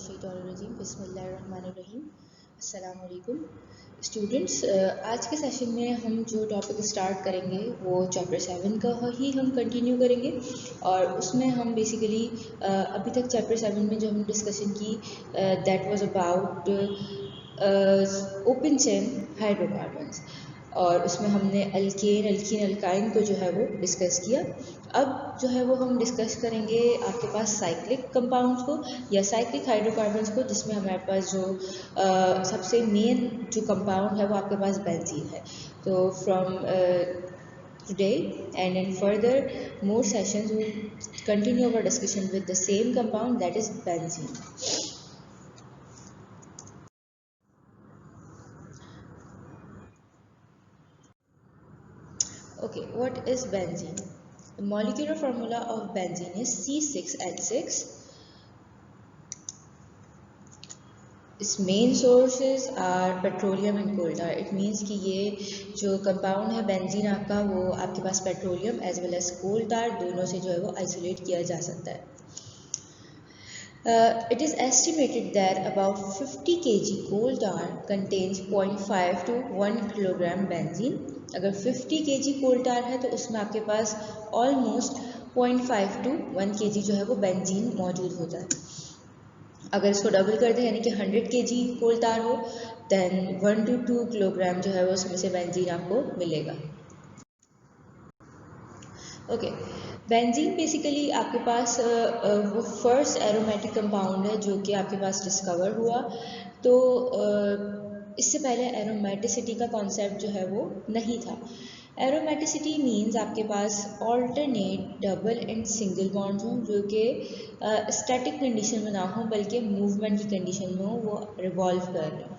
मिनशैतानिर्रजीम बिस्मिल्लाहिर्रहमानिर्रहीम। अस्सलाम वालेकुम स्टूडेंट्स। आज के सेशन में हम जो टॉपिक स्टार्ट करेंगे वो चैप्टर 7 का ही हम कंटिन्यू करेंगे और उसमें हम बेसिकली अभी तक चैप्टर 7 में जो हमने डिस्कशन की that was about open chain hydrocarbons और उसमें हमने अल्केन अल्कीन अल्काइन को जो है वो डिस्कस किया। अब जो है वो हम डिस्कस करेंगे आपके पास साइक्लिक कंपाउंड्स को या साइक्लिक हाइड्रोकार्बन्स को, जिसमें हमारे पास जो सबसे मेन जो कंपाउंड है वो आपके पास बेंजीन है। तो from today and in further more sessions we will continue our discussion with the same compound, that is benzene. Okay, what is benzene? The molecular formula of benzene is C6H6. Its main sources are petroleum and coal tar. It means कि ये जो compound है benzene आपका वो आपके पास petroleum as well as coal tar दोनों से जो है वो आइसोलेट किया जा सकता है। It is estimated that about 50 kg coal tar contains 0.5 to 1 kilogram benzene. अगर 50 kg कोल टार है तो उसमें आपके पास ऑलमोस्ट 0.5 to 1 kg जो है वो बेंजीन मौजूद होता है। अगर इसको डबल कर दें यानी कि 100 kg कोल टार हो देन 1 to 2 किलोग्राम जो है वो उसमें से बेंजीन आपको मिलेगा। ओके, बेंजीन बेसिकली आपके पास वो फर्स्ट एरोमेटिक कंपाउंड है जो कि आपके पास डिस्कवर हुआ। तो इससे पहले एरोमेटिसिटी का कॉन्सेप्ट जो है वो नहीं था। एरोमेटिसिटी मीन्स आपके पास alternate double and single bonds हों जो कि स्टैटिक कंडीशन में ना हो बल्कि मूवमेंट की कंडीशन में हो, वो रिवॉल्व कर रहे हैं।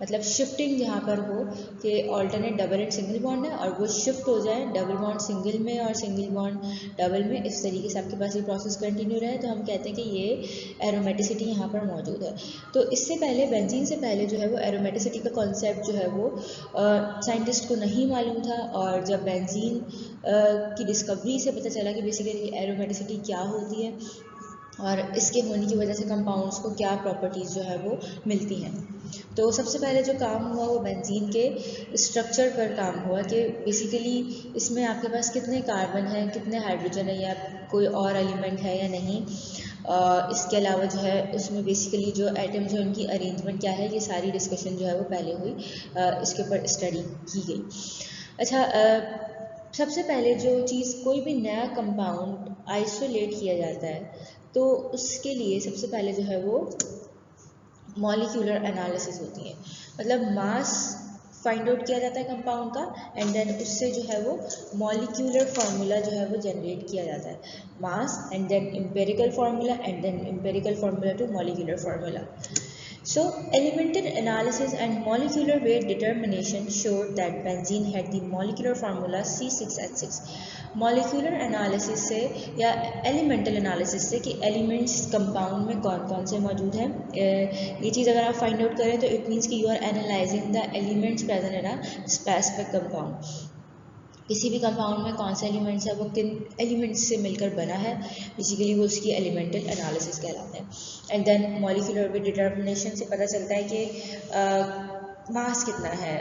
मतलब शिफ्टिंग जहाँ पर हो कि alternate double and single bond है और वो शिफ्ट हो जाए डबल बॉन्ड सिंगल में और सिंगल बॉन्ड डबल में, इस तरीके से आपके पास ये प्रोसेस कंटिन्यू रहे तो हम कहते हैं कि ये एरोमेटिसिटी यहाँ पर मौजूद है। तो इससे पहले बेंजीन से पहले जो है वो एरोमेटिसिटी का कॉन्सेप्ट जो है वो साइंटिस्ट को नहीं मालूम था और जब बेंजीन की डिस्कवरी से पता चला कि बेसिकली एरोमेटिसिटी क्या होती है और इसके होने की वजह से कंपाउंड्स को क्या प्रॉपर्टीज़ जो है वो मिलती हैं। तो सबसे पहले जो काम हुआ वो बेंजीन के स्ट्रक्चर पर काम हुआ कि बेसिकली इसमें आपके पास कितने कार्बन हैं, कितने हाइड्रोजन है या कोई और एलिमेंट है या नहीं। इसके अलावा जो है उसमें बेसिकली जो एटम जो उनकी अरेंजमेंट क्या है ये सारी डिस्कशन जो है वो पहले हुई, इसके ऊपर स्टडी की गई। अच्छा, सबसे पहले जो चीज़ कोई भी नया कंपाउंड आइसोलेट किया जाता है तो उसके लिए सबसे पहले जो है वो मॉलिक्यूलर एनालिसिस होती है। मतलब मास फाइंड आउट किया जाता है कंपाउंड का एंड देन उससे जो है वो मॉलिक्यूलर फार्मूला जो है वो जनरेट किया जाता है। Mass and then empirical formula and then empirical formula to molecular formula. So, elemental analysis and molecular weight determination showed that benzene had the molecular formula C6H6. Molecular analysis से या elemental analysis से कि elements compound में कौन कौन से मौजूद हैं, ये चीज़ अगर आप find out करें तो it means कि you are analyzing the elements present in a specific compound. किसी भी कंपाउंड में कौन से एलिमेंट्स है वो किन एलिमेंट्स से मिलकर बना है, बेसिकली वो उसकी एलिमेंटल एनालिसिस कहलाते हैं। And then molecular weight determination से पता चलता है कि मास कितना है,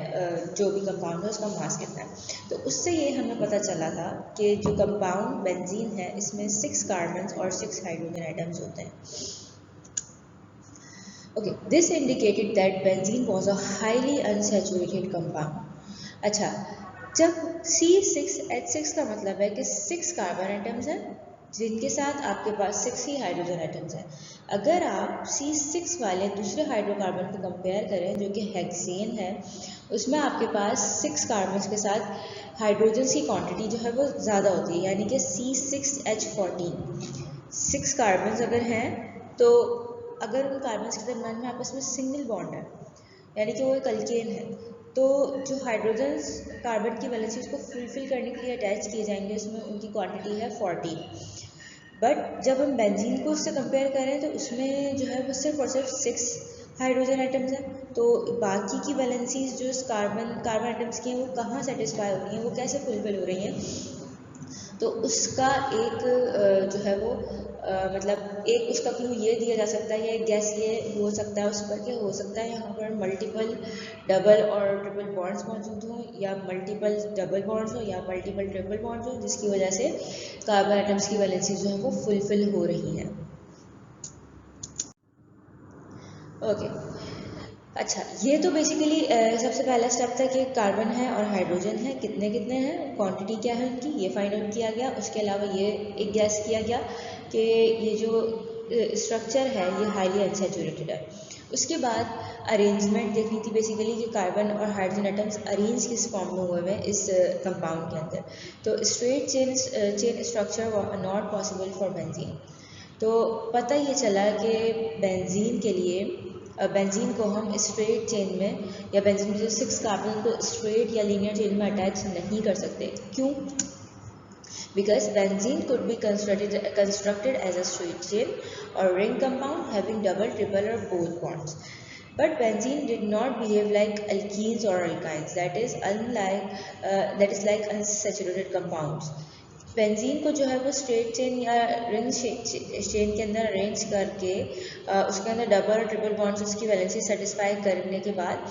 जो भी कंपाउंड है उसका मास कितना है। तो उससे ये हमें पता चला था कि जो कंपाउंड बेंजीन है इसमें 6 कार्बन्स और 6 हाइड्रोजन आइटम्स होते हैं। Okay, this indicated that benzene was a highly unsaturated compound. अच्छा, जब C6H6 का मतलब है कि 6 कार्बन आइटम्स हैं जिनके साथ आपके पास 6 ही हाइड्रोजन आइटम्स हैं। अगर आप C6 वाले दूसरे हाइड्रोकार्बन को कंपेयर करें जो कि हेक्सेन है, उसमें आपके पास 6 कार्बन्स के साथ हाइड्रोजन की क्वांटिटी जो है वो ज़्यादा होती है, यानी कि C6H14। 6 कार्बन्स अगर हैं तो अगर उन कार्बन्स के दरम्यान में आपस में सिंगल बॉन्ड है यानी कि वो एक अल्केन है, तो जो हाइड्रोजन्स कार्बन की वैलेंसी उसको फुलफिल करने के लिए अटैच किए जाएंगे उसमें उनकी क्वांटिटी है 14। बट जब हम बेंजीन को उससे कंपेयर करें तो उसमें जो है वो सिर्फ और सिर्फ 6 हाइड्रोजन आइटम्स हैं। तो बाकी की वैलेंसीज जो कार्बन आइटम्स की हैं वो कहाँ सेटिस्फाई हो रही हैं, वो कैसे फुलफिल हो रही हैं। तो उसका एक जो है वो मतलब एक उसका क्लू ये दिया जा सकता है, या गैस ये हो सकता है उस पर, क्या हो सकता है यहाँ पर मल्टीपल डबल और ट्रिपल बॉन्ड्स मौजूद हों, या मल्टीपल डबल बॉन्ड्स हो या मल्टीपल ट्रिपल बॉन्ड्स हो, जिसकी वजह से कार्बन एटम्स की वैलेंसी जो है वो फुलफिल हो रही है। ओके, अच्छा, ये तो बेसिकली सबसे पहला स्टेप था कि कार्बन है और हाइड्रोजन है, कितने कितने हैं, क्वांटिटी क्या है उनकी, ये फाइंड आउट किया गया। उसके अलावा ये एक गैस किया गया कि ये जो स्ट्रक्चर है ये हाईली अनसैचुरेटेड है। उसके बाद अरेंजमेंट देखनी थी बेसिकली कि कार्बन और हाइड्रोजन एटम्स अरेंज किस फॉर्म में हुए हैं इस कंपाउंड के अंदर। तो straight chain structure not possible for benzene. तो पता ये चला कि बेंजीन के लिए बेंजीन को हम स्ट्रेट चेन में, या बेंजीन के जो 6 कार्बन को स्ट्रेट या लीनियर चेन में अटैच नहीं कर सकते। क्यों? Because benzene could be constructed as a straight chain और ring compound having double, triple और both bonds. But benzene did not behave like alkenes or alkynes, that is like unsaturated compounds. Benzene को जो है वो straight chain या ring chain के अंदर arrange करके उसके अंदर डबल और ट्रिपल बॉन्ड्स उसकी वैलेंसी सेटिस्फाई करने के बाद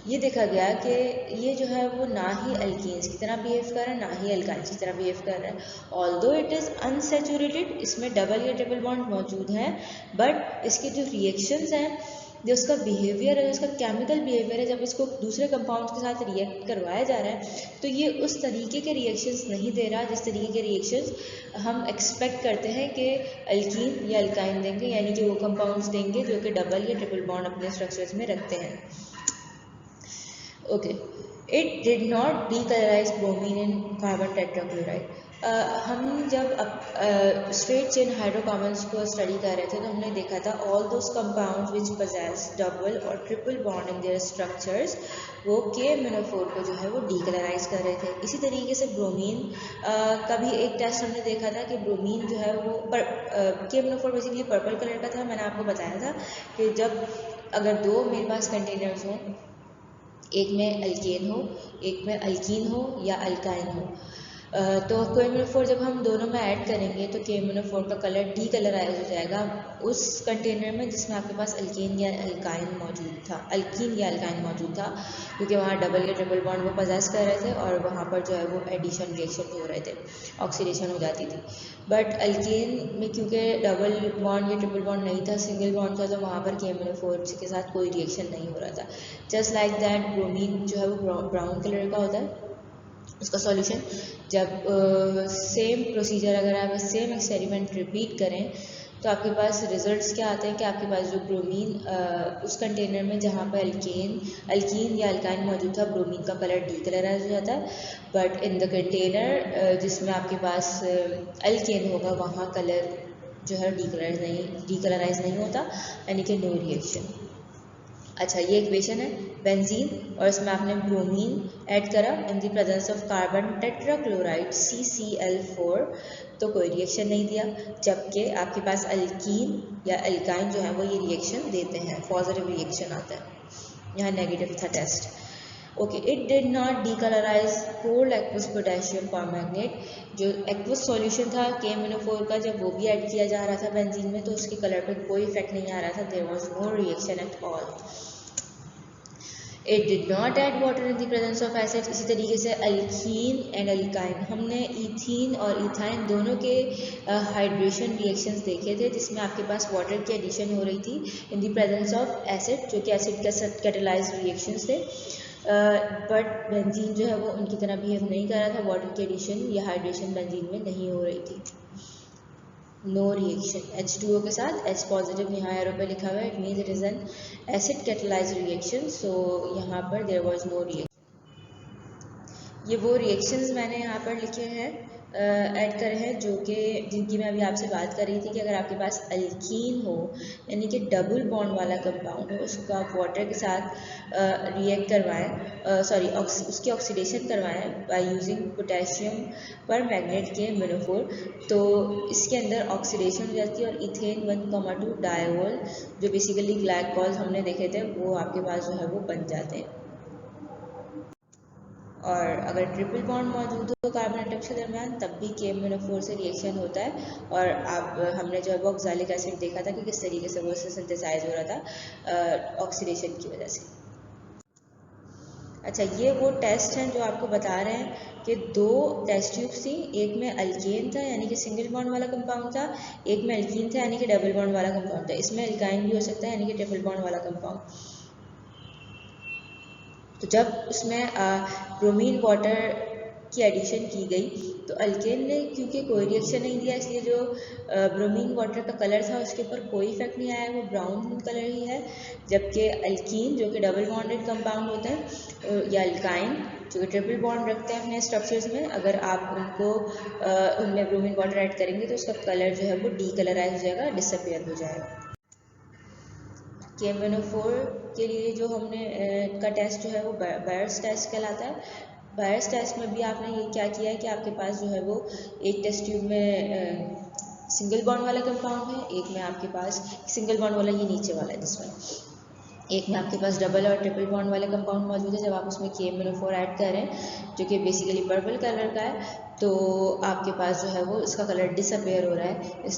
ये देखा गया कि ये जो है वो ना ही अल्कीन्स की तरह बिहेव कर रहा है, ना ही अल्काइंस की तरह बिहेव कर रहा है। ऑल्दो इट इज़ अनसेचुरेटेड, इसमें डबल या ट्रिपल बॉन्ड मौजूद हैं, बट इसके जो रिएक्शंस हैं, जो उसका बिहेवियर है, उसका केमिकल बिहेवियर है, जब इसको दूसरे कंपाउंड्स के साथ रिएक्ट करवाया जा रहा है तो ये उस तरीके के रिएक्शंस नहीं दे रहा जिस तरीके के रिएक्शंस हम एक्सपेक्ट करते हैं कि अल्कीन या अल्काइन देंगे, यानी कि वो कंपाउंड्स देंगे जो कि डबल या ट्रिपल बॉन्ड अपने स्ट्रक्चर्स में रखते हैं। Okay, it did not decolourise bromine in carbon tetrachloride. हम जब स्ट्रेट चेन हाइड्रोकार्बन्स को स्टडी कर रहे थे तो हमने देखा था all those compounds which possess double और triple bond in their structures, वो KMnO4 को जो है वो डीकलराइज कर रहे थे। इसी तरीके से ब्रोमीन का भी एक टेस्ट हमने देखा था कि ब्रोमीन जो है वो KMnO4 बेसिकली पर्पल कलर का था। मैंने आपको बताया था कि जब अगर दो मेरे पास कंटेनर्स हों, एक में अल्केन हो, एक में अल्कीन हो या अल्काइन हो, तो KMnO4 जब हम दोनों में ऐड करेंगे तो KMnO4 का कलर डीकलराइज हो जाएगा उस कंटेनर में जिसमें आपके पास अल्कीन या अल्काइन मौजूद था, अल्कीन या अल्काइन मौजूद था, क्योंकि वहाँ डबल या ट्रिपल बॉन्ड वो पोजेस कर रहे थे और वहाँ पर जो है वो एडिशन रिएक्शन हो रहे थे, ऑक्सीडेशन हो जाती थी। बट अल्केन में क्योंकि डबल बॉन्ड या ट्रिपल बॉन्ड नहीं था, सिंगल बॉन्ड था, तो वहाँ पर KMnO4 के साथ कोई रिएक्शन नहीं हो रहा था। जस्ट लाइक दैट ब्रोमीन जो है वो ब्राउन कलर का होता है, उसका सॉल्यूशन जब सेम प्रोसीजर अगर आप सेम एक्सपेरिमेंट रिपीट करें तो आपके पास रिजल्ट्स क्या आते हैं कि आपके पास जो ब्रोमीन उस कंटेनर में जहाँ पर अल्कीन या अल्काइन मौजूद था, ब्रोमीन का कलर डीकलराइज हो जाता है, बट इन द कंटेनर जिसमें आपके पास अल्केन होगा वहाँ कलर जो है डीकलराइज नहीं होता, यानी कि नो रिएक्शन। अच्छा, ये इक्वेशन है बेंजीन और इसमें आपने ब्रोमीन ऐड करा इन the presence of carbon tetrachloride CCl4, तो कोई रिएक्शन नहीं दिया, जबकि आपके पास अल्कीन या अल्काइन जो है वो ये रिएक्शन देते हैं, पॉजिटिव रिएक्शन आता है। यहाँ नेगेटिव था test. Okay, it did not decolourise cold aqueous potassium permanganate. जो एक्वस सॉल्यूशन था KMnO4 का, जब वो भी ऐड किया जा रहा था बेंजीन में तो उसके कलर पे कोई इफेक्ट नहीं आ रहा था, there was no reaction at all. It did not add water in the presence of acid. इसी तरीके से अल्कीन एंड अल्काइन, हमने इथीन और इथाइन दोनों के हाइड्रेशन रिएक्शंस देखे थे जिसमें आपके पास वाटर की एडिशन हो रही थी इन द प्रेजेंस ऑफ एसिड, जो कि एसिड के साथ कैटेलाइज्ड रिएक्शंस थे। बट बेंजीन जो है वो उनकी तरह बिहेव नहीं कर रहा था, वाटर की एडिशन या हाइड्रेशन बेंजीन में नहीं हो रही थी। नो रिएक्शन, H2O के साथ H पॉजिटिव यहाँ एरो पे लिखा हुआ है, it means it is an acid catalysed reaction, so यहाँ पर देयर वाज नो रिएक्शन। ये वो रिएक्शंस मैंने यहाँ पर लिखे हैं, ऐड करे हैं, जो कि जिनकी मैं अभी आपसे बात कर रही थी कि अगर आपके पास अल्कीन हो, यानी कि डबल बॉन्ड वाला कंपाउंड हो, उसको आप वाटर के साथ रिएक्ट करवाएं, उसकी ऑक्सीडेशन करवाएं by using potassium permanganate KMnO4, तो इसके अंदर ऑक्सीडेशन हो जाती है और इथेन 1,2 डायोल जो बेसिकली ग्लाइकोल हमने देखे थे वो आपके पास जो है वो बन जाते हैं। और अगर ट्रिपल बॉन्ड मौजूद हो कार्बन एटम्स के दरमियान तब भी KMnO4 से रिएक्शन होता है। और आप हमने जो है वो ऑक्सैलिक एसिड देखा था कि किस तरीके से वो सिंथेसाइज हो रहा था ऑक्सीडेशन की वजह से। अच्छा, ये वो टेस्ट हैं जो आपको बता रहे हैं कि 2 टेस्ट ट्यूब्स थी, एक में अल्केन था यानी कि सिंगल बॉन्ड वाला कंपाउंड था, एक में अल्कीन था यानी कि डबल बॉन्ड वाला कंपाउंड था। इसमें अल्काइन भी हो सकता है यानी कि ट्रिपल बॉन्ड वाला कंपाउंड। तो जब उसमें ब्रोमीन वाटर की एडिशन की गई तो अल्केन ने क्योंकि कोई रिएक्शन नहीं दिया, इसलिए जो ब्रोमीन वाटर का कलर था उसके ऊपर कोई इफेक्ट नहीं आया, वो ब्राउन कलर ही है। जबकि अल्कीन जो कि डबल बॉन्डेड कंपाउंड होते हैं या अल्काइन जो कि ट्रिपल बॉन्ड रखते हैं अपने स्ट्रक्चर्स में, अगर आप उनको उनमें ब्रोमीन वाटर ऐड करेंगे तो उसका कलर जो है वो डीकलराइज हो जाएगा, डिसअपियर हो जाएगा। KMnO4 के लिए जो हमने का टेस्ट जो है वो बायर्स टेस्ट कहलाता है। बायर्स टेस्ट में भी आपने ये क्या किया है कि आपके पास जो है वो एक टेस्ट ट्यूब में सिंगल बॉन्ड वाला कंपाउंड है, एक में आपके पास सिंगल बॉन्ड वाला ये नीचे वाला है जिसमें, एक में आपके पास डबल और ट्रिपल बॉन्ड वाले कंपाउंड मौजूद है। जब आप उसमें KMnO4 ऐड कर रहे हैं जो कि बेसिकली पर्पल कलर का है, तो आपके पास जो है वो इसका कलर डिसअपेयर हो रहा है।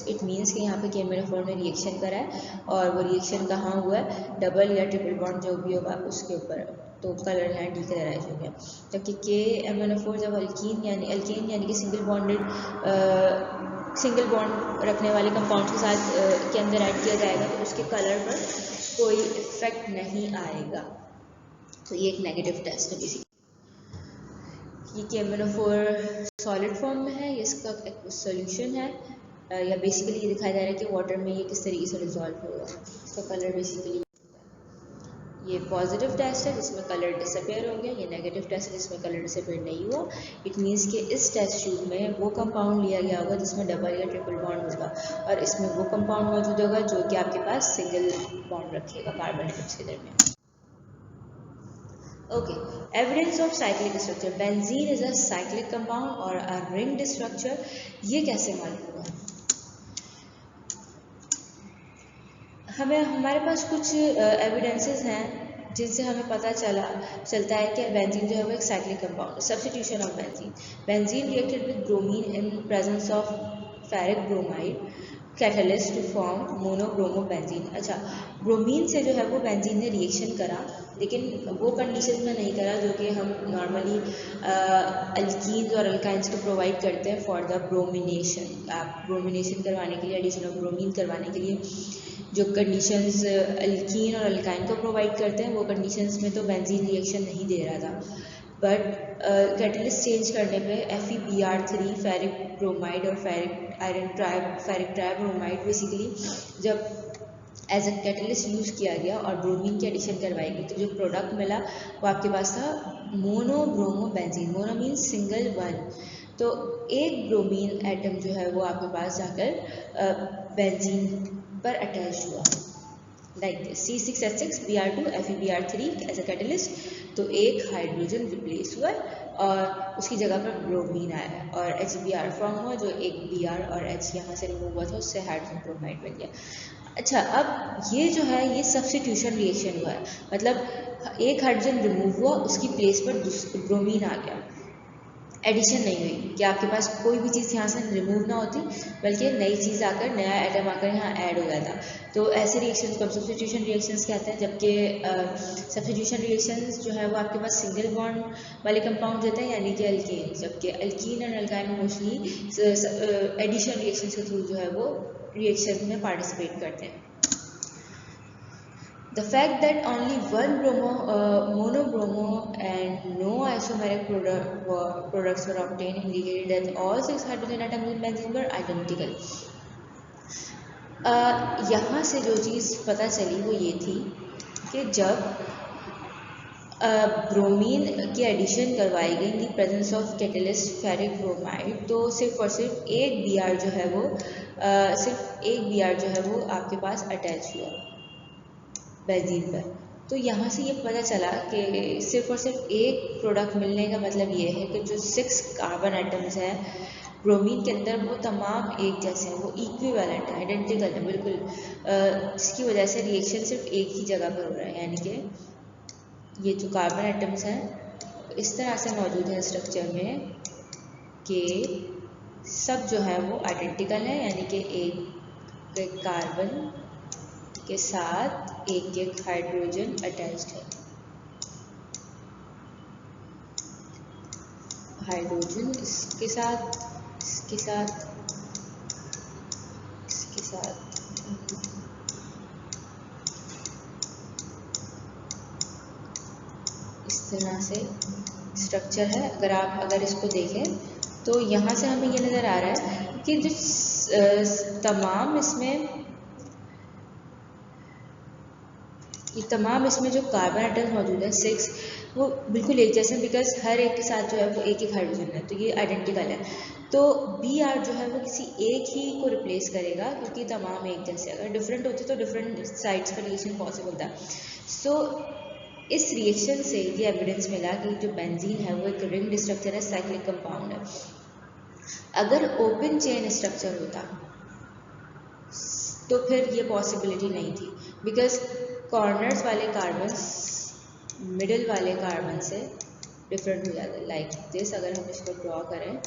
इट मीन्स कि यहाँ पे KMnO4 ने रिएक्शन करा है और वो रिएक्शन कहाँ हुआ है, डबल या ट्रिपल बॉन्ड जो भी होगा उसके ऊपर, तो कलर यहाँ डीकलराइज हो गया। जबकि KMnO4 जब अल्केन यानी कि सिंगल बॉन्ड रखने वाले कंपाउंड के साथ के अंदर ऐड किया जाएगा तो उसके कलर पर कोई इफेक्ट नहीं आएगा। तो ये एक नेगेटिव टेस्ट है बेसिकली। ये KMnO4 सॉलिड फॉर्म में है, इसका एक सॉल्यूशन है, या बेसिकली ये दिखाया जा रहा है कि वाटर में ये किस तरीके से डिजॉल्व होगा। इसका कलर बेसिकली ये पॉजिटिव टेस्ट है जिसमें कलर डिसअपेयर हो गया, ये नेगेटिव टेस्ट है जिसमें कलर डिसअपेयर नहीं हुआ। इट मीन्स कि इस टेस्ट ट्यूब में वो कंपाउंड लिया गया होगा जिसमें डबल या ट्रिपल बॉन्ड होगा और इसमें वो कंपाउंड मौजूद होगा जो कि आपके पास सिंगल बॉन्ड रखेगा कार्बन एटम्स के दरमियान। Okay, evidence of cyclic structure. Benzene is a cyclic compound or a ringed structure. ये कैसे मालूम हुआ? हमारे पास कुछ एविडेंसेस हैं जिनसे हमें पता चलता है कि बेंजीन जो है वो एक cyclic compound. Substitution of benzene reacted with bromine in presence of ferric bromide catalyst to form monobromobenzene. अच्छा, ब्रोमीन से जो है वो बेंजीन ने रिएक्शन करा, लेकिन वो कंडीशन में नहीं करा जो कि हम नॉर्मली अल्कीन्स और अल्काइंस को प्रोवाइड करते हैं फॉर द ब्रोमिनेशन। आप ब्रोमिनेशन करवाने के लिए, एडिशन ऑफ ब्रोमीन करवाने के लिए जो कंडीशंस अल्कीन और अल्काइन को प्रोवाइड करते हैं वो कंडीशंस में तो बेंजीन रिएक्शन नहीं दे रहा था। बट कैटलिस्ट चेंज करने पे FeBr3 फेरिक ब्रोमाइड और फेरिक ट्राइब्रोमाइड बेसिकली जब एज अ कैटलिस्ट यूज़ किया गया और ब्रोमीन की एडिशन करवाई गई तो जो प्रोडक्ट मिला वो आपके पास था मोनोब्रोमोबेंजीन। मोनो मीन्स सिंगल वन, तो एक ब्रोमीन एटम जो है वो आपके पास जाकर बेंजीन पर अटैच हुआ like C6H6Br2 FeBr3 as a catalyst. तो एक हाइड्रोजन रिप्लेस हुआ और उसकी जगह पर ब्रोमीन आया और HBr फॉर्म हुआ, जो एक Br और H यहाँ से रिमूव हुआ था उससे हाइड्रोजन ब्रोमाइड बन गया। अच्छा, अब ये जो है ये सब्स्टिट्यूशन रिएक्शन हुआ है, मतलब एक हाइड्रोजन रिमूव हुआ उसकी प्लेस पर ब्रोमीन आ गया, एडिशन नहीं हुई कि आपके पास कोई भी चीज़ यहाँ से रिमूव ना होती बल्कि नई चीज़ आकर, नया एटम आकर यहाँ ऐड हो गया था। तो ऐसे रिएक्शंस को सब्स्टिट्यूशन रिएक्शंस कहते हैं। जबकि सब्स्टिट्यूशन रिएक्शंस जो है वो आपके पास सिंगल बॉन्ड वाले कंपाउंड देते हैं यानी कि अल्कीन, जबकि alkene and alkyne mostly addition reactions के थ्रू जो है वो रिएक्शन में पार्टिसिपेट करते हैं। The fact that only one monobromo and no isomeric products were obtained indicated that all 6 hydrogen atoms in benzene were identical. यहाँ से जो चीज़ पता चली वो ये थी कि जब ब्रोमीन की एडिशन करवाई गई इन the presence of catalyst ferric bromide, तो सिर्फ और सिर्फ एक Br जो है वो आपके पास अटैच हुआ बेंजीन पर। तो यहाँ से ये पता चला कि सिर्फ और सिर्फ एक प्रोडक्ट मिलने का मतलब ये है कि जो 6 कार्बन एटम्स हैं ब्रोमीन के अंदर वो तमाम एक जैसे हैं, वो इक्विवेलेंट है, आइडेंटिकल है बिल्कुल, जिसकी वजह से रिएक्शन सिर्फ एक ही जगह पर हो रहा है। यानी कि ये जो कार्बन एटम्स हैं इस तरह से मौजूद है स्ट्रक्चर में कि सब जो है वो आइडेंटिकल है, यानी कि एक कार्बन के साथ एक हाइड्रोजन अटैच्ड है। हाइड्रोजन इसके साथ, इसके साथ, इसके साथ, इस तरह से स्ट्रक्चर है। अगर इसको देखें तो यहाँ से हमें ये नज़र आ रहा है कि जो तमाम इसमें जो कार्बन एटम्स मौजूद है 6, वो बिल्कुल एक जैसे, बिकॉज हर एक के साथ जो है वो एक हाइड्रोजन है, तो ये आइडेंटिकल है। तो बी आर जो है वो किसी एक ही को रिप्लेस करेगा, क्योंकि तमाम एक जैसे, अगर डिफरेंट होते तो डिफरेंट साइड्स पर रिएक्शन पॉसिबल था। सो इस रिएक्शन से ये एविडेंस मिला कि जो बेंजीन है वो एक रिंग स्ट्रक्चर है, साइक्लिक कंपाउंड है। अगर ओपन चेन स्ट्रक्चर होता तो फिर ये पॉसिबिलिटी नहीं थी, बिकॉज कॉर्नर्स वाले कार्बन्स मिडल वाले कार्बन से डिफरेंट हो जाते हैं। लाइक दिस, अगर हम इसको ड्रॉ करें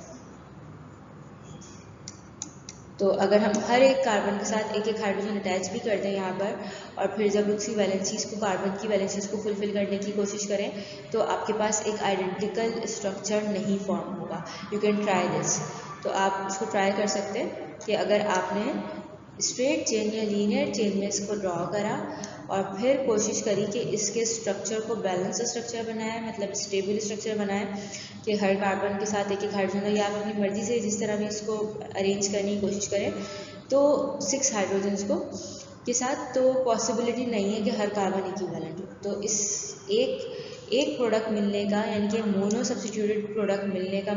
तो अगर हम हर एक कार्बन के साथ एक हाइड्रोजन अटैच भी कर दें यहाँ पर, और फिर जब उसकी वैलेंसीज को, कार्बन की वैलेंसीज को फुलफिल करने की कोशिश करें, तो आपके पास एक आइडेंटिकल स्ट्रक्चर नहीं फॉर्म होगा। You can try this. तो आप इसको ट्राई कर सकते हैं कि अगर आपने स्ट्रेट चेन या लीनियर चेन में इसको ड्रॉ करा और फिर कोशिश करी कि इसके स्ट्रक्चर को बैलेंस स्ट्रक्चर बनाए, मतलब स्टेबल स्ट्रक्चर बनाए, कि हर कार्बन के साथ एक हाइड्रोजन है, या आप अपनी मर्जी से जिस तरह भी इसको अरेंज करने की कोशिश करें, तो 6 हाइड्रोजन को के साथ, तो पॉसिबिलिटी नहीं है कि हर कार्बन इक्विवेलेंट हो। तो इस एक प्रोडक्ट मिलने का, यानी कि मोनो सब्स्टिट्यूटेड प्रोडक्ट मिलने का,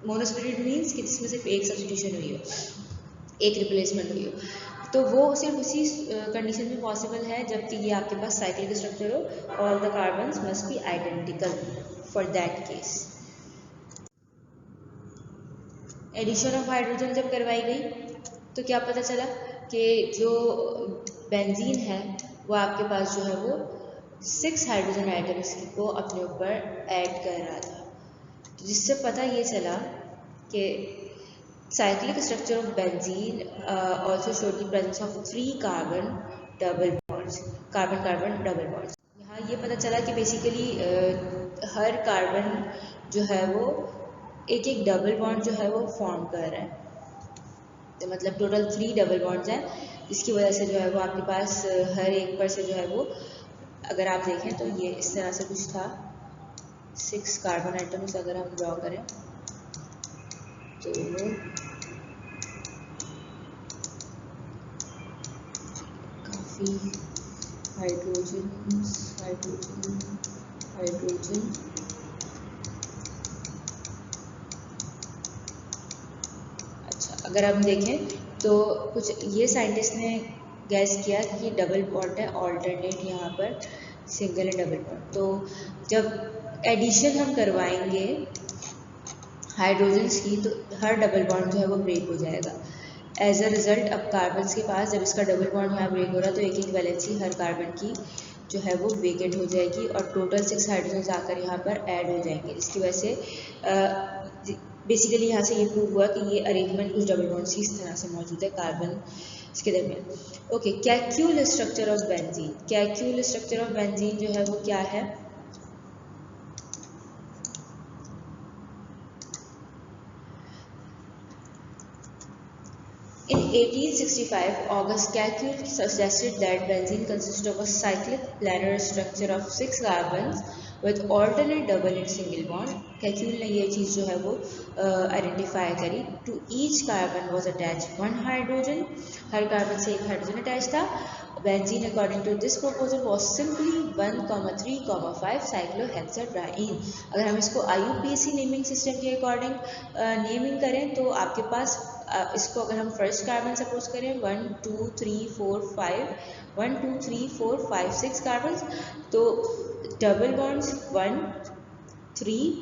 मोनो सब्स्टिट्यूटेड मीन्स कि जिसमें सिर्फ एक सब्स्टिट्यूशन हुई हो, एक रिप्लेसमेंट हुई हो, तो वो सिर्फ उसी कंडीशन में पॉसिबल है जबकि ये आपके पास साइक्लिक स्ट्रक्चर हो। All the carbons must be identical for that case. Addition of hydrogen जब करवाई गई तो क्या पता चला कि जो बेंजीन है वो आपके पास जो है वो 6 हाइड्रोजन आइटम्स को अपने ऊपर ऐड कर रहा था, तो जिससे पता ये चला कि cyclic structure of benzene also showed the presence of 3 carbon double bonds, carbon double bonds। यहाँ ये पता चला कि बेसिकली हर कार्बन जो है वो एक डबल बॉन्ड जो है वो फॉर्म कर रहा है, तो मतलब टोटल 3 डबल बॉन्ड्स हैं, जिसकी वजह से जो है वो आपके पास हर एक पर से जो है वो, अगर आप देखें तो ये इस तरह से कुछ था। 6 कार्बन आइटम्स अगर हम ड्रॉ करें तो हाइड्रोजन, अच्छा अगर हम देखें तो कुछ ये साइंटिस्ट ने गैस किया कि ये डबल बॉन्ड है, ऑल्टरनेट यहाँ पर सिंगल एंड डबल बॉन्ड। तो जब एडिशन हम करवाएंगे हाइड्रोजन्स की तो हर डबल बॉन्ड जो है वो ब्रेक हो जाएगा। एज अ रिजल्ट अब कार्बन के पास जब इसका डबल बॉन्ड यहाँ ब्रेक हो रहा है तो एक वैलेंसी हर कार्बन की जो है वो वेकेंट हो जाएगी और टोटल 6 हाइड्रोजन आकर यहाँ पर ऐड हो जाएंगे, जिसकी वजह से बेसिकली यहाँ से ये प्रूव हुआ कि ये अरेंजमेंट कुछ डबल बॉन्ड्स इस तरह से मौजूद है कार्बन इसके दरमियान। Okay, Kekulé structure of benzene. Kekulé structure of benzene जो है वो क्या है? In 1865, August Capelle suggested that benzene consists of a cyclic planar structure of 6 carbons with alternate double and single bond. Capelle ने ये चीज़ जो है वो आइडेंटिफाई करी। To each carbon was attached one hydrogen. Her carbon से एक hydrogen attach था। Benzene, according to this proposal, was simply 1,3,5 cyclohexadiene। अगर हम इसको IUPAC नेमिंग सिस्टम के अकॉर्डिंग नेमिंग करें तो आपके पास इसको अगर हम फर्स्ट कार्बन सपोज करें 1 2 3 4 5 1 2 3 4 5 6 कार्बन, तो डबल बॉन्ड्स 1 3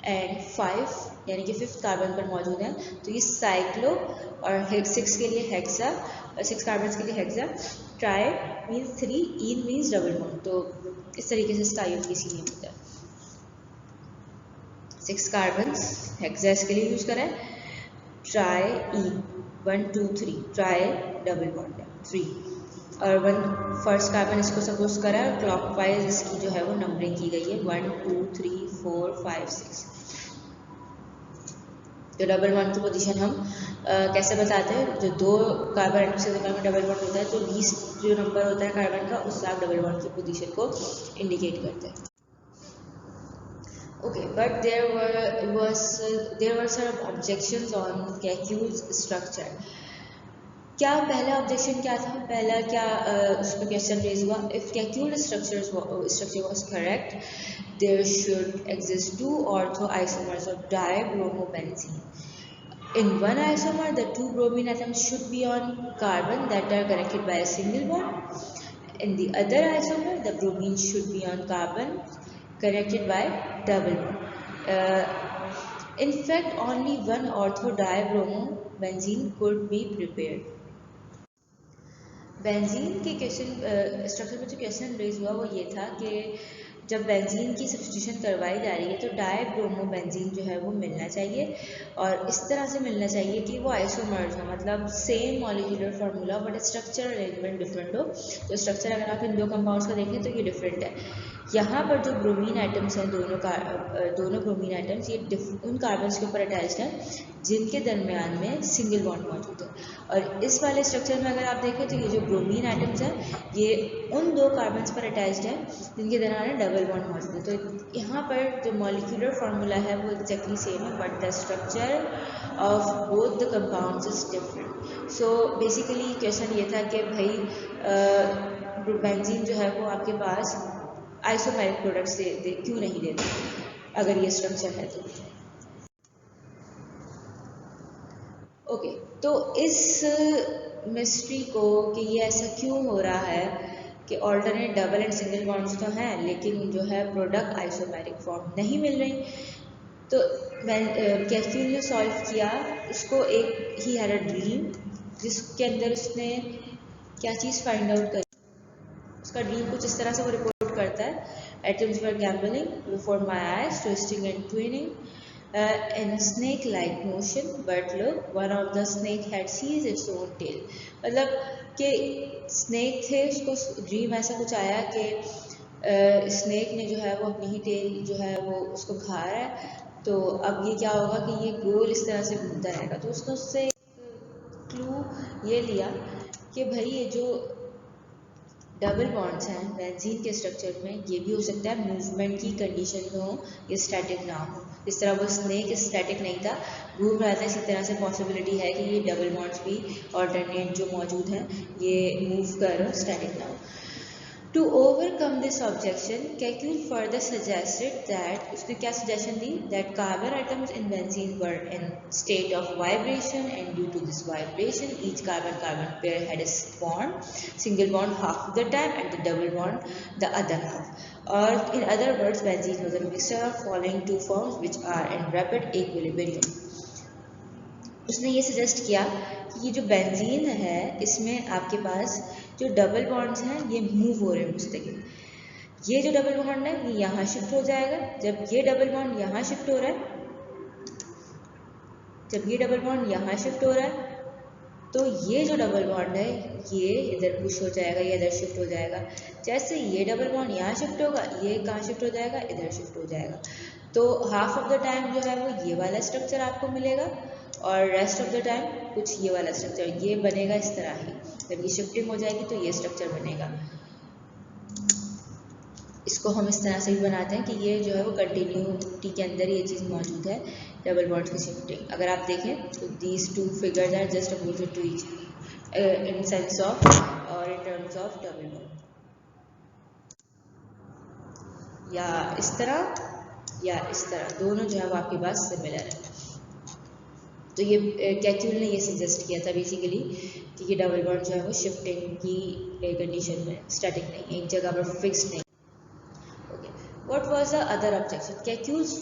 एंड 5 यानी कि 5th कार्बन पर मौजूद है, तो ये साइक्लो और 6 के लिए हेक्सा, 6 कार्बन के लिए हेक्सा, ट्राई मीन्स 3, ईन मीन्स डबल बॉन्ड। तो इस तरीके से इसका IUPAC नेम होता है। 6 कार्बन्स हेक्सेस के लिए यूज करा है। ट्राई ई 1 2 3 ट्राई डबल बॉन्ड 3 और 1 फर्स्ट कार्बन इसको सपोज करा है और क्लॉकवाइज इसकी जो है वो नंबरिंग की गई है 1 2 3 4 5 6। तो डबल बॉन्ड की पोजीशन हम कैसे बताते हैं, जो दो कार्बन एटम से में डबल बॉन्ड होता है तो लीस्ट जो नंबर होता है कार्बन का उससे आप डबल बॉन्ड की पोजीशन को इंडिकेट करते हैं। Okay, but there were some objections on Kekule's structure. क्या पहला ऑब्जेक्शन क्या था, पहला क्या उसमें क्वेश्चन रेज हुआ, if Kekule structure was correct, there should exist two ortho isomers of dibromobenzene. In one isomer, the two bromine atoms should be on carbon that are connected by a single bond. In the other isomer, the bromine should be on carbon connected by double bond. In fact, only one ortho dibromobenzene could be prepared. Benzene के question structure में जो question raise हुआ वो ये था कि जब benzene की सब्स्टिट्यूशन करवाई जा रही है तो डायब्रोमोबेंजीन जो है वो मिलना चाहिए और इस तरह से मिलना चाहिए कि वो आइसोमर्स हो, मतलब same molecular formula but structure arrangement different हो। तो स्ट्रक्चर अगर आप इन दो कंपाउंड्स का देखें तो ये डिफरेंट है। यहाँ पर जो ब्रोमीन आइटम्स हैं दोनों ब्रोमीन आइटम्स ये उन कार्बन्स के ऊपर अटैच्ड हैं जिनके दरमियान में सिंगल बॉन्ड मौजूद है। और इस वाले स्ट्रक्चर में अगर आप देखें तो ये जो ब्रोमीन आइटम्स हैं ये उन दो कार्बन्स पर अटैच्ड हैं जिनके दरमियान डबल बॉन्ड मौजूद है। तो यहाँ पर जो मॉलिक्यूलर फार्मूला है वो एग्जैक्टली सेम है but the structure of both the compounds is different. So basically question ये था कि भाई बेंजीन जो है वो आपके पास आइसोमेरिक प्रोडक्ट्स दे क्यों नहीं देते अगर ये स्ट्रक्चर है तो। ओके, तो इस मिस्ट्री को कि ये ऐसा क्यों हो रहा है कि alternate double and single bonds तो हैं लेकिन जो है प्रोडक्ट आइसोमेरिक फॉर्म नहीं मिल रही, तो केक्यूल ने सॉल्व किया उसको एक ही हैड अ ड्रीम जिसके अंदर उसने क्या चीज़ फाइंड आउट करी। उसका ड्रीम कुछ इस तरह से वो रिपोर्ट करता है, atoms were gambling before my eyes twisting and twinning in snake-like motion, but look, one of the snake had seized its own tail. मतलब कि स्नेक थे, उसको ड्रीम ऐसा कुछ आया कि स्नेक ने जो है वो अपनी ही टेल जो है वो उसको खा रहा है, तो अब ये क्या होगा कि ये गोल इस तरह से घूमता रहेगा। तो उसने उससे क्लू ये लिया कि भाई ये जो डबल बॉन्ड्स हैं बेंजीन के स्ट्रक्चर में ये भी हो सकता है मूवमेंट की कंडीशन में हो, ये स्टैटिक ना हो। जिस तरह वो स्नेक स्टैटिक नहीं था, घूम रहा था, इसी तरह से पॉसिबिलिटी है कि ये डबल बॉन्ड्स भी ऑल्टरनेट जो मौजूद हैं ये मूव कर स्टैटिक ना हो। To overcome this objection, Kekule further suggested that उसने क्या suggestion the that carbon atoms in benzene were in state of vibration and due to this vibration each carbon-carbon pair had a bond, single bond half of the time and the double bond the other half. Or in other words, benzene was a mixture of following two forms which are in rapid equilibrium. उसने ये suggest किया कि ये जो benzene है इसमें आपके पास जो डबल बॉन्ड्स हैं ये मूव हो रहे हैं मुस्तकिल। ये जो डबल बॉन्ड है ये यहाँ शिफ्ट हो जाएगा, जब ये डबल बॉन्ड यहाँ शिफ्ट हो रहा है, जब ये डबल बॉन्ड यहाँ शिफ्ट हो रहा है तो ये जो डबल बॉन्ड है ये इधर पुश हो जाएगा, ये इधर शिफ्ट हो जाएगा। जैसे ये डबल बॉन्ड यहाँ शिफ्ट होगा ये कहाँ शिफ्ट हो जाएगा, इधर शिफ्ट हो जाएगा। तो हाफ ऑफ द टाइम जो है वो ये वाला स्ट्रक्चर आपको मिलेगा और रेस्ट ऑफ द टाइम कुछ ये वाला स्ट्रक्चर ये बनेगा इस तरह ही। जब ये शिफ्टिंग हो जाएगी तो ये स्ट्रक्चर बनेगा। इसको हम इस तरह से भी बनाते हैं कि ये जो है वो कंटिन्यूटी के अंदर ये चीज़ मौजूद है, डबल बॉन्ड्स की शिफ्टिंग। अगर आप देखें तो these two figures are just opposite to each in sense of और in terms of double bond, या इस तरह या इस तरह, दोनों जो है वो आपके पास सिमिलर है। तो ये केक्यूल ने ये सजेस्ट किया था बेसिकली कि ये डबल बॉन्ड जो है वो शिफ्टिंग की कंडीशन में स्टैटिक नहीं, एक जगह पर फिक्स्ड नहीं। What was the other objection? Kekule's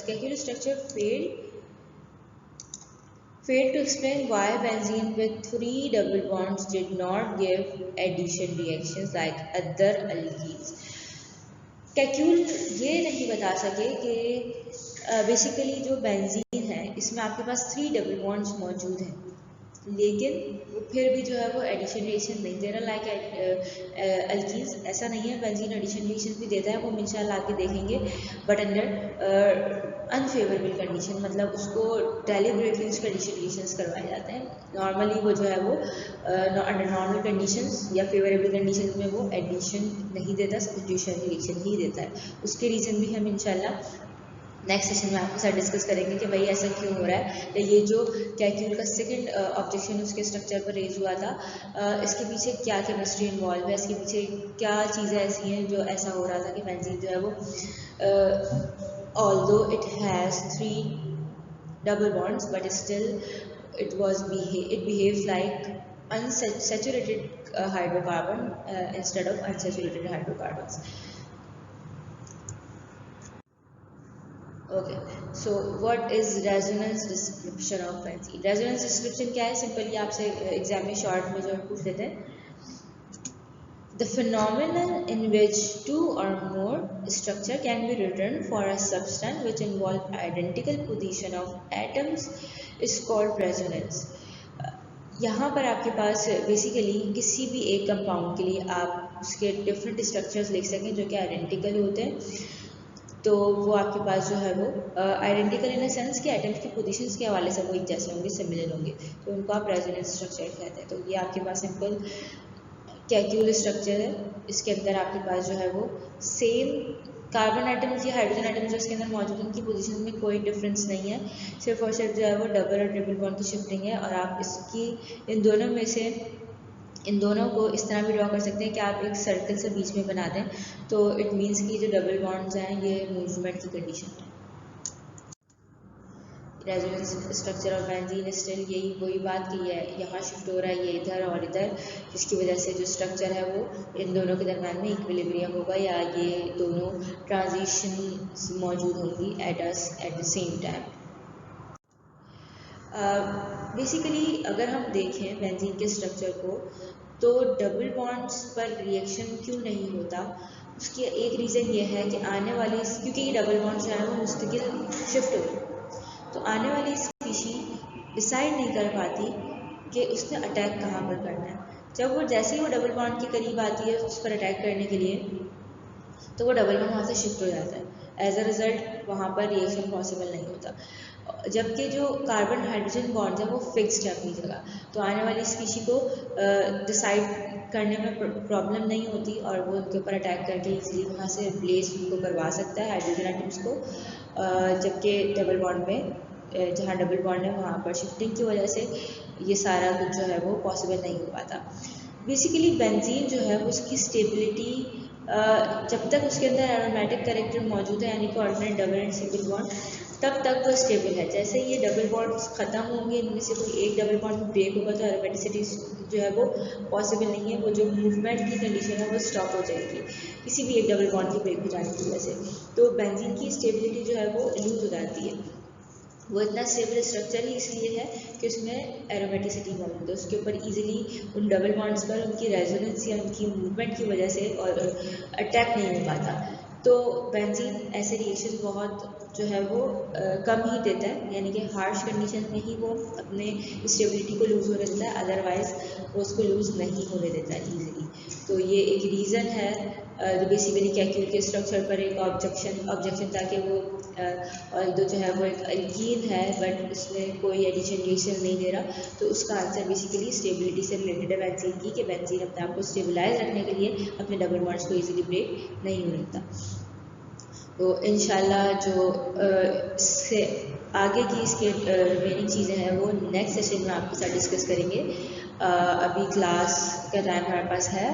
Kekule structure failed to explain why benzene with 3 double bonds did not give addition reactions like other alkenes. Kekulé ये नहीं बता सके कि बेसिकली जो बेंजीन है इसमें आपके पास 3 डबल बॉन्ड्स मौजूद हैं, लेकिन वो फिर भी जो है वो एडिशन रिएक्शन नहीं दे रहा, लाइक अल्कीन्स ऐसा नहीं है। बेंजीन एडिशन रिएक्शन भी देता है, वो हम इंशाल्लाह आगे देखेंगे, बट अंडर अनफेवरेबल कंडीशन, मतलब उसको डेलिबरेटली उसके एडिशन रिएक्शंस करवाए जाते हैं। नॉर्मली वो जो है वो अंडर नॉर्मल कंडीशंस या फेवरेबल कंडीशंस में वो एडिशन नहीं देता, सब्स्टिट्यूशन रिएक्शन ही देता है। उसके रीज़न भी हम इंशाल्लाह नेक्स्ट सेशन में आपके साथ डिस्कस करेंगे कि भाई ऐसा क्यों हो रहा है, या ये जो कैक्यूल का सेकंड ऑब्जेक्शन उसके स्ट्रक्चर पर रेज हुआ था, इसके पीछे क्या केमिस्ट्री इन्वॉल्व है, इसके पीछे क्या चीज़ें ऐसी हैं जो ऐसा हो रहा था कि बेंजीन जो है वो although it has 3 double bonds but still it behaves like unsaturated hydrocarbon instead of unsaturated hydrocarbons. Okay, so what is resonance description of benzene? Resonance description क्या है? सिंपली आपसे एग्जाम में शॉर्ट में जो पूछ लेते हैं, the phenomenon in which two or more structure can be written for a substance which involve identical position of atoms is called resonance. यहाँ पर आपके पास बेसिकली किसी भी एक कंपाउंड के लिए आप उसके डिफरेंट स्ट्रक्चर्स लिख सकें जो कि आइडेंटिकल होते हैं, तो वो आपके पास जो है वो आइडेंटिकल इन द सेंस कि एटम्स की पोजीशंस के हवाले से वो एक जैसे होंगे, सिमिलर होंगे, तो उनको आप रेजोनेंस स्ट्रक्चर कहते हैं। तो ये आपके पास सिंपल कैक्यूल स्ट्रक्चर है, इसके अंदर आपके पास जो है वो सेम कार्बन आइटम्स या हाइड्रोजन आइटम्स जो इसके अंदर मौजूद हैं उनकी पोजीशन में कोई डिफरेंस नहीं है, सिर्फ और सिर्फ जो है वो डबल और ट्रिपल बॉन्ड की शिफ्टिंग है। और आप इसकी इन दोनों को इस तरह भी ड्रॉ कर सकते हैं कि आप एक सर्कल से बीच में बना दें, तो इट मीन्स कि जो डबल बॉन्ड्स हैं ये मूवमेंट की कंडीशन है। Resonance structure of benzene still यही वही बात की है, यहाँ शिफ्ट हो रहा है ये इधर और इधर, जिसकी वजह से जो स्ट्रक्चर है वो इन दोनों के दरम्यान में इक्विलिब्रियम होगा, या ये दोनों ट्रांजिशन मौजूद होंगी at the same time. Basically अगर हम देखें बेंजीन के स्ट्रक्चर को, तो डबल बॉन्ड्स पर रिएक्शन क्यों नहीं होता, उसकी एक रीज़न ये है कि आने वाली, क्योंकि ये डबल बॉन्ड्स जो है वो मुस्तकिल शिफ्ट हो, तो आने वाली स्पीशी डिसाइड नहीं कर पाती कि उसने अटैक कहाँ पर करना है। जब वो जैसे ही वो डबल बॉन्ड के करीब आती है उस पर अटैक करने के लिए, तो वो डबल बॉन्ड वहाँ से शिफ्ट हो जाता है, एज अ रिज़ल्ट वहाँ पर रिएक्शन पॉसिबल नहीं होता। जबकि जो कार्बन हाइड्रोजन बॉन्ड्स हैं वो फिक्स्ड है अपनी जगह, तो आने वाली स्पीशी को डिसाइड करने में प्रॉब्लम नहीं होती और वो उनके ऊपर अटैक करके इजीली वहाँ से रिप्लेस उनको करवा सकता है हाइड्रोजन आइटम्स को। जबकि डबल बॉन्ड में जहाँ डबल बॉन्ड है वहाँ पर शिफ्टिंग की वजह से ये सारा कुछ जो है वो पॉसिबल नहीं हो पाता। बेसिकली बेंजीन जो है उसकी स्टेबिलिटी जब तक उसके अंदर एरोमेटिक कैरेक्टर मौजूद है, यानी कि alternate double and single bond, तब तक वो स्टेबल है। जैसे ही ये डबल बॉन्ड ख़त्म होंगे, इनमें से कोई एक डबल बॉन्ड ब्रेक होगा तो एरोमेटिसिटी जो है वो पॉसिबल नहीं है, वो जो मूवमेंट की कंडीशन है वो स्टॉप हो जाएगी किसी भी एक डबल बॉन्ड के ब्रेक हो जाने की वजह से। तो बेंजीन की स्टेबिलिटी जो है वो लूज हो जाती है। वो इतना स्टेबल स्ट्रक्चर ही इसलिए है कि उसमें एरोमेटिसिटी मौजूद है, उसके ऊपर इजीली उन डबल बॉन्ड्स पर उनकी रेजोनेंस या उनकी मूवमेंट की वजह से और अटैक नहीं हो पाता। तो बेंजीन ऐसे रिएक्शन बहुत जो है वो कम ही देता है, यानी कि हार्श कंडीशन में ही वो अपने स्टेबिलिटी को लूज़ होने देता है, अदरवाइज़ वो उसको लूज़ नहीं होने देता ईजिली। तो ये एक रीज़न है जो बेसिकली कैक्यूल के स्ट्रक्चर पर एक ऑब्जेक्शन था कि वो और जो है वो एक अल्कीन है बट उसमें कोई एडिशन रिएक्शन नहीं दे रहा, तो उसका आंसर बेसिकली स्टेबिलिटी से रिलेटेड है बेंजीन की, कि बेंजीन अपने आप को स्टेबलाइज रखने के लिए अपने डबल बॉन्ड्स को इजीली ब्रेक नहीं होने देता। तो इंशाल्लाह जो इससे आगे की इसके रिमेनिंग चीज़ें हैं वो नेक्स्ट सेशन में आपके साथ डिस्कस करेंगे। अभी क्लास का टाइम हमारे पास है,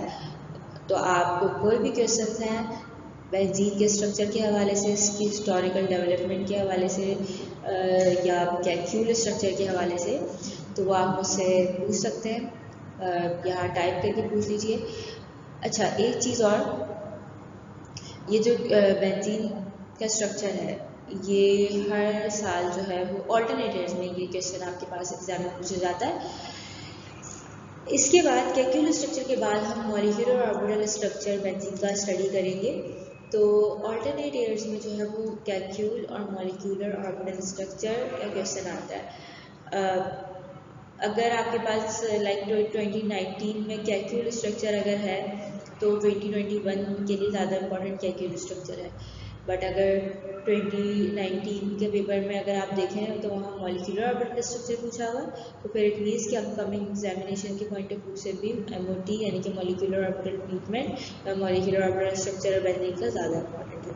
तो आपको कोई भी क्वेश्चन हैं बेंजीन के स्ट्रक्चर के हवाले से, इसकी हिस्टोरिकल डेवलपमेंट के हवाले से या कैक्यूल स्ट्रक्चर के हवाले से, तो वो आप मुझसे पूछ सकते हैं, यहाँ टाइप करके पूछ लीजिए। अच्छा, एक चीज़ और, ये जो बेंजीन का स्ट्रक्चर है ये हर साल जो है वो ऑल्टरनेट में ये क्वेश्चन आपके पास एग्जाम में पूछा जाता है। इसके बाद कैक्यूल स्ट्रक्चर के बाद हम मॉलिक्यूलर ऑर्बिटल स्ट्रक्चर बेंजीन का स्टडी करेंगे। तो ऑल्टरनेट ईयर्स में जो है वो कैक्यूल और मॉलिक्यूलर ऑर्बिटल स्ट्रक्चर का क्वेश्चन आता है। अगर आपके पास लाइक 2019 में कैक्यूल स्ट्रक्चर अगर है तो 2021 के लिए ज़्यादा इंपॉर्टेंट कैक्यूल स्ट्रक्चर है। बट अगर 2019 के पेपर में अगर आप देखें तो वहाँ मॉलिक्यूलर ऑर्बिटल स्ट्रक्चर पूछा हुआ, तो फिर इट मीन्स कि अपकमिंग एग्जामिनेशन के पॉइंट ऑफ व्यू से भी एमओटी यानी कि मॉलिक्यूलर ऑर्बिटल ट्रीटमेंट और मॉलिक्यूलर ऑर्बिटल स्ट्रक्चर और बेंजीन का ज़्यादा इंपॉर्टेंट है।